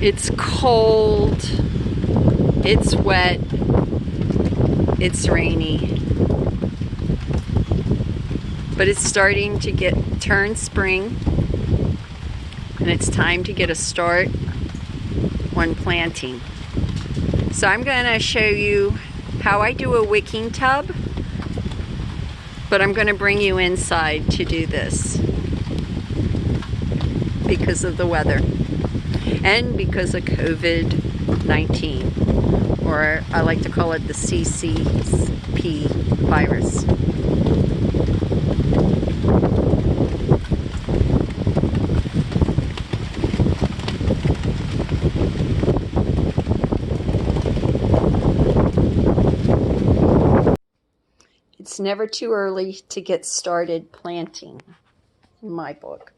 It's cold, it's wet, it's rainy, but it's starting to turn spring, and it's time to get a start on planting. So I'm going to show you how I do a wicking tub, but I'm going to bring you inside to do this because of the weather and because of COVID-19, or I like to call it the CCP virus. It's never too early to get started planting, in my book.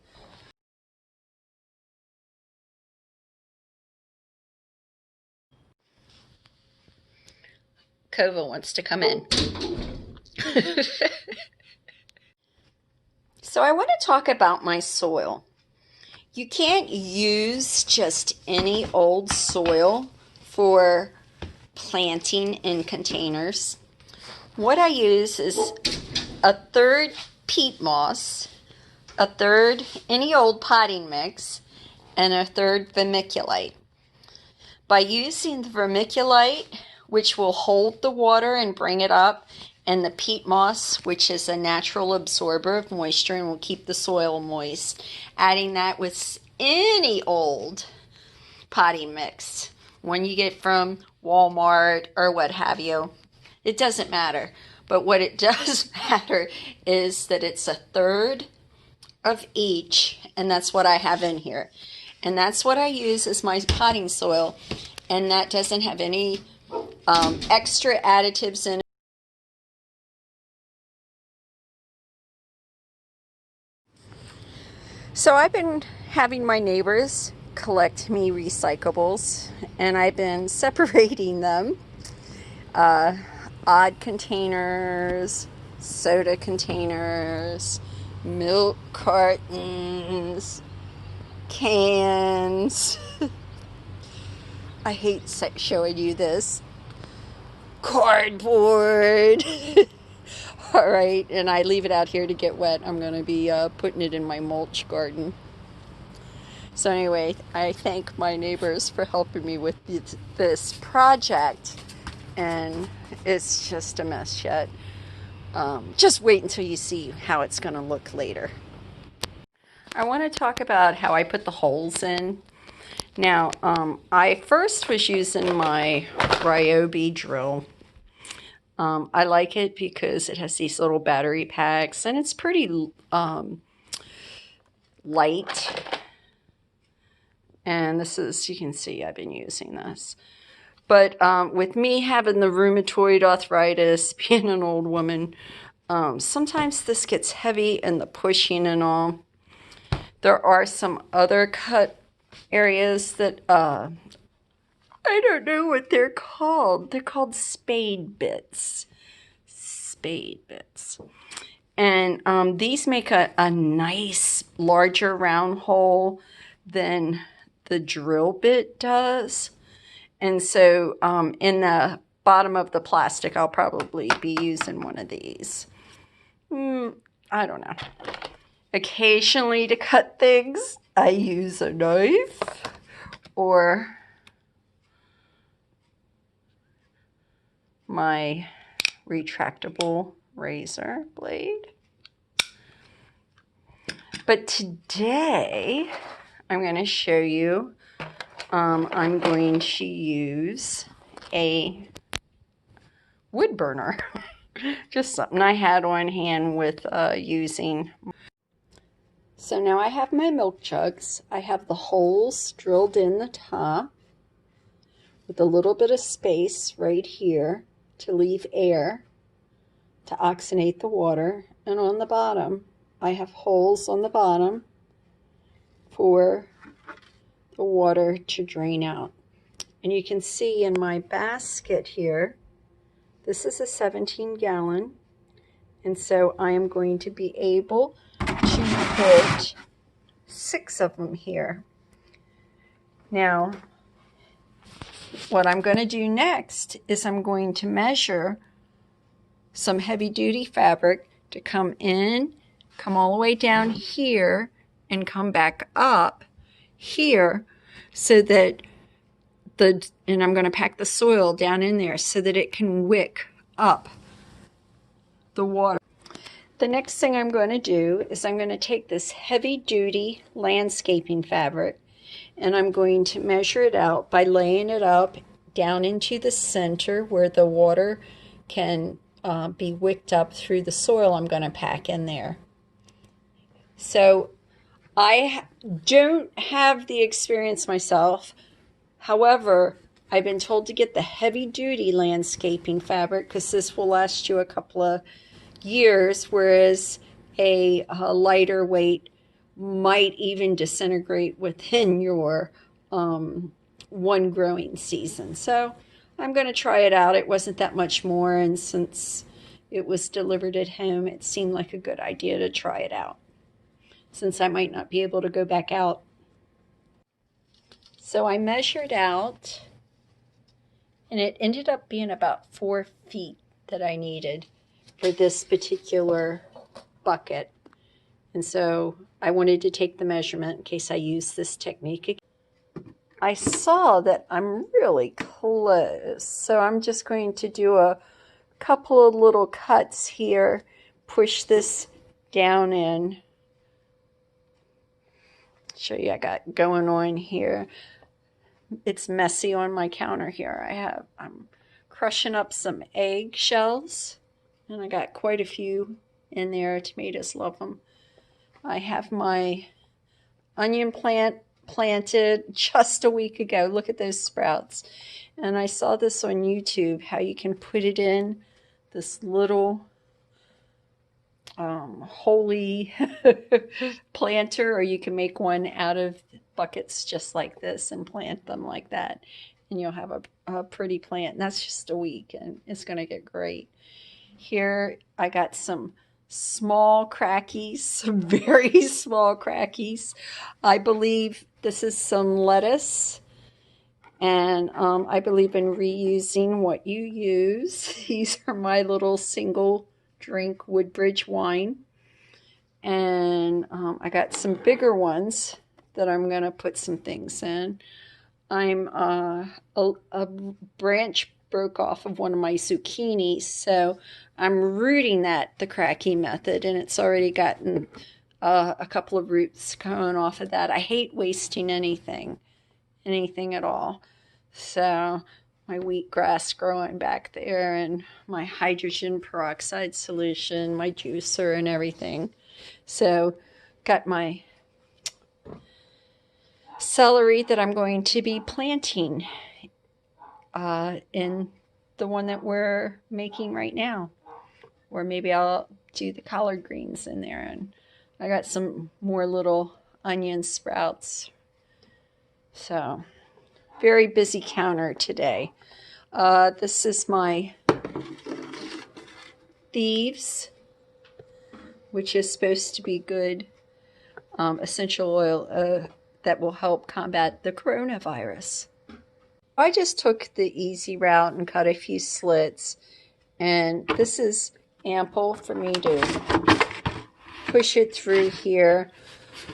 Kova wants to come in. So I want to talk about my soil. You can't use just any old soil for planting in containers. What I use is a third peat moss, a third any old potting mix, and a third vermiculite. By using the vermiculite, which will hold the water and bring it up, and the peat moss, which is a natural absorber of moisture and will keep the soil moist, adding that with any old potting mix, one you get from Walmart or what have you, it doesn't matter. But what it does matter is that it's a third of each, and that's what I have in here. And that's what I use as my potting soil, and that doesn't have any extra additives in it. So I've been having my neighbors collect me recyclables, and I've been separating them. Odd containers, soda containers, milk cartons, cans. I hate showing you this. Cardboard. All right, and I leave it out here to get wet. I'm going to be putting it in my mulch garden. So anyway, I thank my neighbors for helping me with this project. And it's just a mess yet. Just wait until you see how it's going to look later. I want to talk about how I put the holes in. Now, I first was using my Ryobi drill. I like it because it has these little battery packs, and it's pretty light. And this is, you can see I've been using this. But with me having the rheumatoid arthritis, being an old woman, sometimes this gets heavy and the pushing and all. There are some other cut areas that I don't know what they're called. They're called spade bits. Spade bits. And these make a nice larger round hole than the drill bit does. And so in the bottom of the plastic, I'll probably be using one of these. I don't know. Occasionally to cut things, I use a knife or my retractable razor blade. But today, I'm going to show you, I'm going to use a wood burner. Just something I had on hand with using. So now I have my milk jugs. I have the holes drilled in the top with a little bit of space right here to leave air to oxygenate the water. And on the bottom, I have holes on the bottom for the water to drain out. And you can see in my basket here, this is a 17-gallon, and so I am going to be able to put 6 of them here. Now, what I'm going to do next is I'm going to measure some heavy-duty fabric to come in, come all the way down here, and come back up here so that and I'm going to pack the soil down in there so that it can wick up the water. The next thing I'm going to do is I'm going to take this heavy-duty landscaping fabric and I'm going to measure it out by laying it up down into the center where the water can be wicked up through the soil I'm going to pack in there. So I don't have the experience myself. However, I've been told to get the heavy-duty landscaping fabric because this will last you a couple of years, whereas a lighter weight might even disintegrate within your one growing season. So I'm going to try it out. It wasn't that much more, and since it was delivered at home, it seemed like a good idea to try it out, since I might not be able to go back out. So I measured out, and it ended up being about 4 feet that I needed for this particular bucket. And so I wanted to take the measurement in case I use this technique again. I saw that I'm really close, so I'm just going to do a couple of little cuts here, push this down in. Show you I got going on here. It's messy on my counter here. I'm crushing up some egg shells, and I got quite a few in there. Tomatoes love them. I have my onion plant planted just a week ago. Look at those sprouts. And I saw this on YouTube, how you can put it in this little holy planter, or you can make one out of buckets just like this and plant them like that. And you'll have a pretty plant. And that's just a week, and it's going to get great. Here I got some small crackies, some very small crackies. I believe this is some lettuce, and I believe in reusing what you use. These are my little single drink Woodbridge wine, and I got some bigger ones that I'm going to put some things in. I'm a branch broke off of one of my zucchinis, so I'm rooting that the cracky method, and it's already gotten a couple of roots coming off of that. I hate wasting anything at all. So my wheatgrass growing back there, and my hydrogen peroxide solution, my juicer and everything. So got my celery that I'm going to be planting in the one that we're making right now. Or maybe I'll do the collard greens in there. And I got some more little onion sprouts. So, very busy counter today. This is my Thieves, which is supposed to be good essential oil that will help combat the coronavirus. I just took the easy route and cut a few slits, and this is ample for me to push it through here.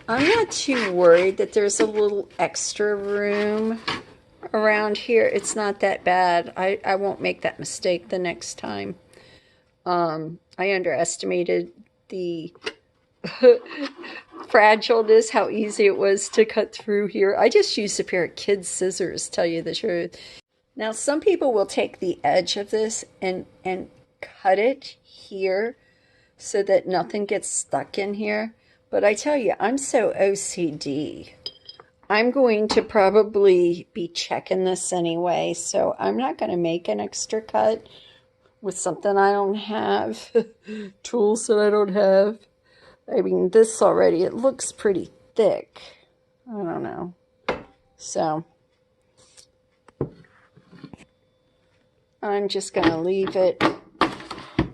I'm not too worried that there's a little extra room around here. It's not that bad. I won't make that mistake the next time. I underestimated the fragileness, how easy it was to cut through here. I just used a pair of kids' scissors, tell you the truth. Now, some people will take the edge of this and cut it here so that nothing gets stuck in here. But I tell you, I'm so OCD. I'm going to probably be checking this anyway, so I'm not going to make an extra cut with something I don't have, tools that I don't have. I mean, this already, it looks pretty thick. I don't know. So, I'm just going to leave it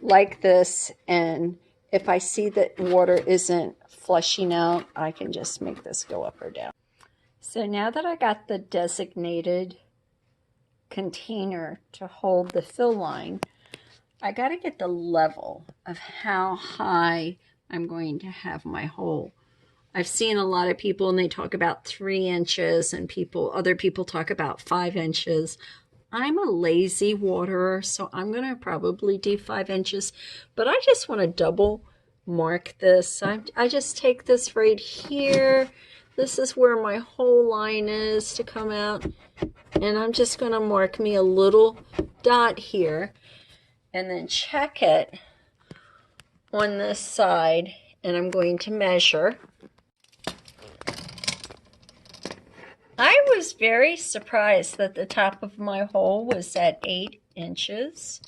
like this, and if I see that water isn't flushing out, I can just make this go up or down. So now that I got the designated container to hold the fill line, I got to get the level of how high I'm going to have my hole. I've seen a lot of people and they talk about 3 inches and other people talk about 5 inches. I'm a lazy waterer, so I'm going to probably do 5 inches, but I just want to double mark this. I just take this right here. This is where my hole line is to come out, and I'm just going to mark me a little dot here and then check it on this side, and I'm going to measure. I was very surprised that the top of my hole was at 8 inches.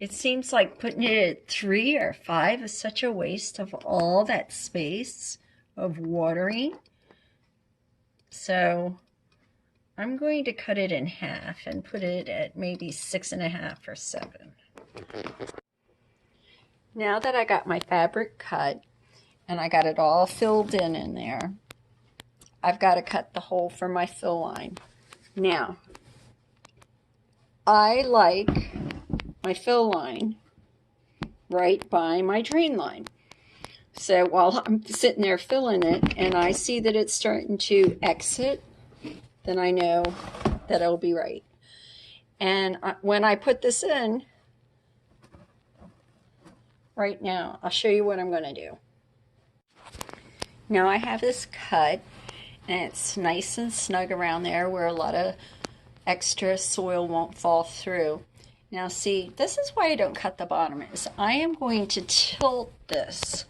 It seems like putting it at 3 or 5 is such a waste of all that space of watering. So I'm going to cut it in half and put it at maybe 6.5 or 7. Now that I got my fabric cut and I got it all filled in there, I've got to cut the hole for my fill line. Now, I like my fill line right by my drain line. So while I'm sitting there filling it and I see that it's starting to exit, then I know that it'll be right. And when I put this in, right now, I'll show you what I'm going to do. Now I have this cut, and it's nice and snug around there where a lot of extra soil won't fall through. Now see, this is why I don't cut the bottom, is I am going to tilt this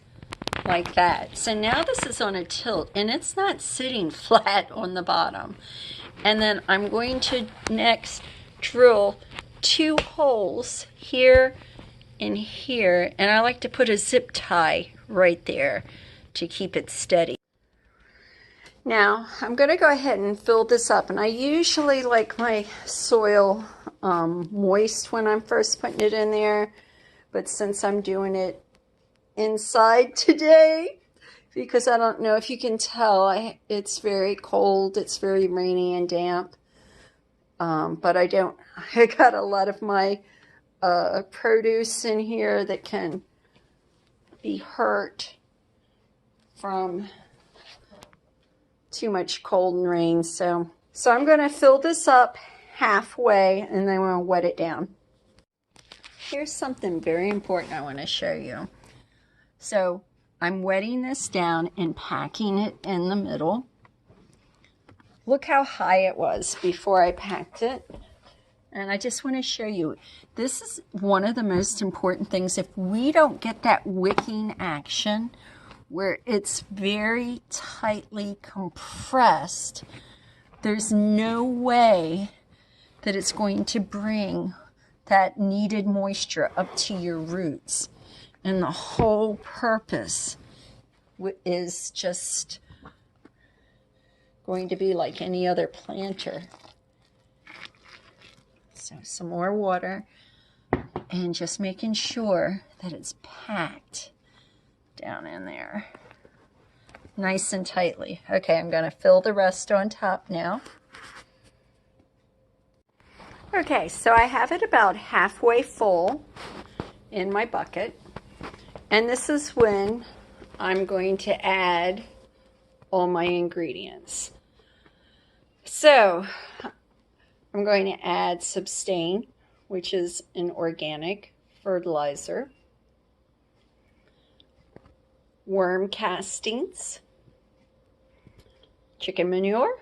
like that. So now this is on a tilt and it's not sitting flat on the bottom. And then I'm going to next drill 2 holes here and here, and I like to put a zip tie right there to keep it steady. Now I'm going to go ahead and fill this up, and I usually like my soil moist when I'm first putting it in there, but since I'm doing it inside today, because I don't know if you can tell, it's very cold, it's very rainy and damp, but I got a lot of my produce in here that can be hurt from too much cold and rain. So I'm going to fill this up halfway and then I'm going to wet it down. Here's something very important I want to show you. So I'm wetting this down and packing it in the middle. Look how high it was before I packed it. And I just want to show you, this is one of the most important things. If we don't get that wicking action where it's very tightly compressed, there's no way that it's going to bring that needed moisture up to your roots. And the whole purpose is just going to be like any other planter. So some more water and just making sure that it's packed down in there nice and tightly. Okay, I'm going to fill the rest on top now. Okay, so I have it about halfway full in my bucket, and this is when I'm going to add all my ingredients. So I'm going to add Sustain, which is an organic fertilizer, worm castings, chicken manure,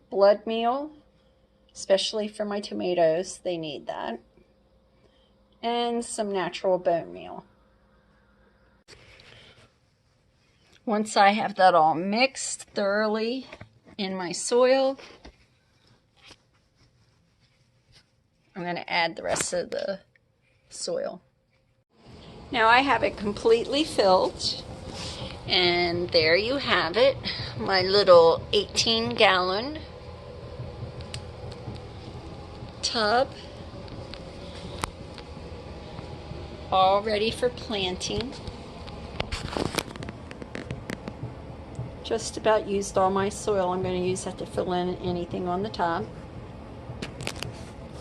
blood meal, especially for my tomatoes, they need that, and some natural bone meal. Once I have that all mixed thoroughly in my soil, I'm going to add the rest of the soil. Now I have it completely filled, and there you have it, my little 18-gallon tub, all ready for planting. just about used all my soil. I'm going to use that to fill in anything on the top.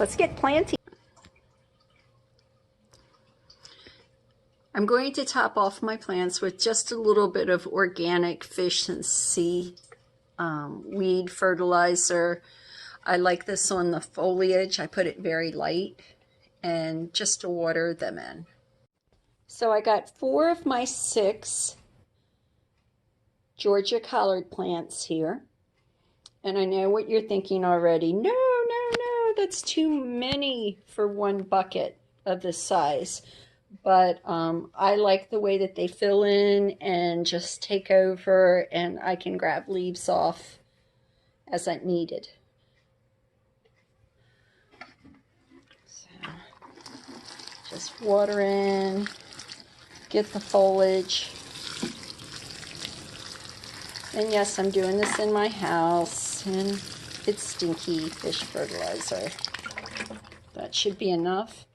Let's get planting. I'm going to top off my plants with just a little bit of organic fish and sea weed fertilizer. I like this on the foliage. I put it very light and just to water them in. So I got 4 of my 6 Georgia collard plants here. And I know what you're thinking already. No, that's too many for one bucket of this size. But I like the way that they fill in and just take over, and I can grab leaves off as I needed. So just water in, get the foliage. And yes, I'm doing this in my house, and it's stinky fish fertilizer. That should be enough.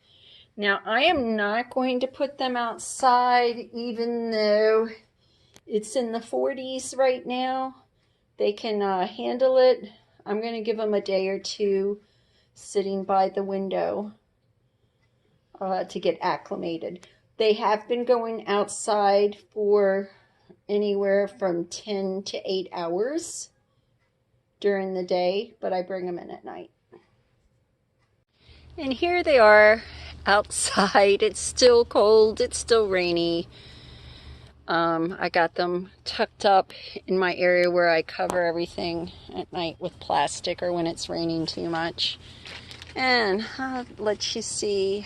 Now, I am not going to put them outside, even though it's in the 40s right now. They can handle it. I'm going to give them a day or two sitting by the window to get acclimated. They have been going outside for anywhere from 10 to 8 hours during the day, but I bring them in at night. And here they are outside. It's still cold, it's still rainy. I got them tucked up in my area where I cover everything at night with plastic or when it's raining too much. And I'll let you see,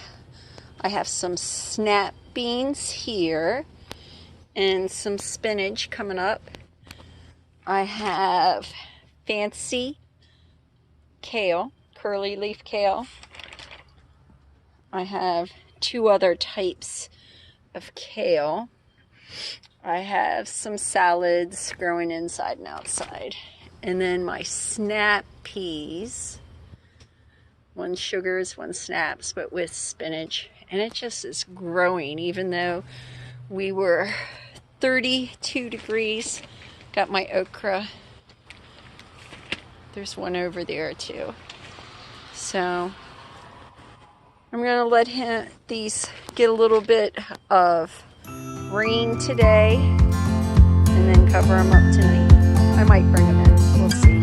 I have some snap beans here and some spinach coming up. I have fancy kale, curly leaf kale. I have 2 other types of kale. I have some salads growing inside and outside. And then my snap peas. 1 sugars, 1 snaps, but with spinach. And it just is growing, even though we were 32 degrees. Got my okra. There's one over there too. So I'm going to let these get a little bit of rain today and then cover them up tonight. I might bring them in. We'll see.